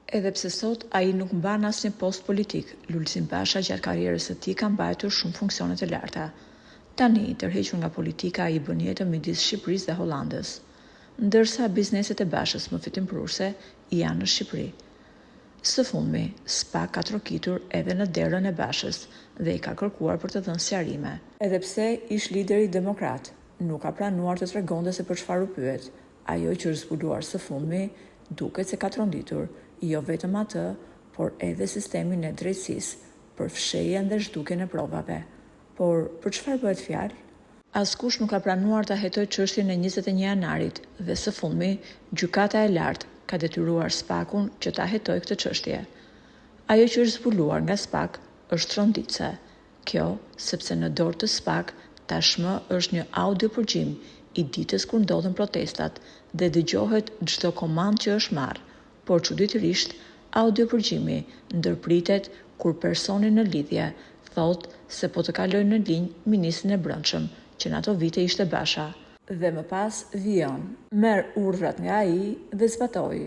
Edhe pse sot ai nuk mban asnjë post politik, Lulzim Basha gjatë karrierës së tij ka mbajtur shumë funksione të larta. Tani, tërhequr nga politika, ai bën jetën midis Shqipërisë dhe Hollandës, ndërsa bizneset e Bashës më fitimprurse janë në Shqipëri. Së fundmi, SPAK ka trokitur edhe në derën e Bashës dhe i ka kërkuar për të dhënë sqarime. Edhe pse ish lideri demokrat nuk ka planuar të tregonte se për çfarë u pyet, ajo që është zbuluar së fundmi duket se ka tronditur jo vetëm atë, por edhe sistemin e drejtësisë për fshehjen dhe zhdukjen e provave. Por për çfarë bëhet fjalë? Askush nuk ka planuar ta hetojë çështjen e 21 janarit dhe së fundmi, gjykata e lartë ka detyruar SPAK-un që ta hetojë këtë çështje. Ajo që është zbuluar nga SPAK është tronditse. Kjo, sepse në dorë të SPAK tashmë është një audio përgjim i ditës kur ndodhen protestat dhe dëgjohet çdo komand që është marrë, por çuditërisht audio përgjimi ndërpritet kur personi në lidhje thot se po të kalojë në linjë ministrin e brendshëm, që në ato vite ishte Basha, dhe më pas vijon, merr urdhrat nga ai dhe zbatoi.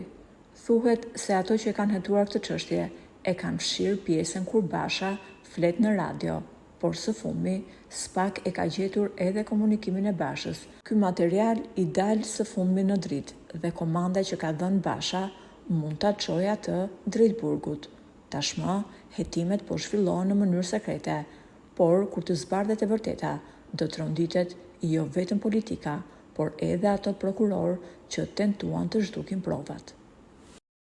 Thuhet se ato që kanë hetuar këtë çështje e kanë fshirë pjesën kur Basha flet në radio, por së fundmi SPAK e ka gjetur edhe komunikimin e Bashës. Ky material i dal së fundmi në dritë dhe komanda që ka dhënë Basha mund ta çojë atë drejt burgut. Tashmë, hetimet po zhvillohen në mënyrë sekrete, por kur të zbardhet e vërteta, do të tronditet jo vetëm politika, por edhe ato prokurorë që tentuan të zhdukin provat.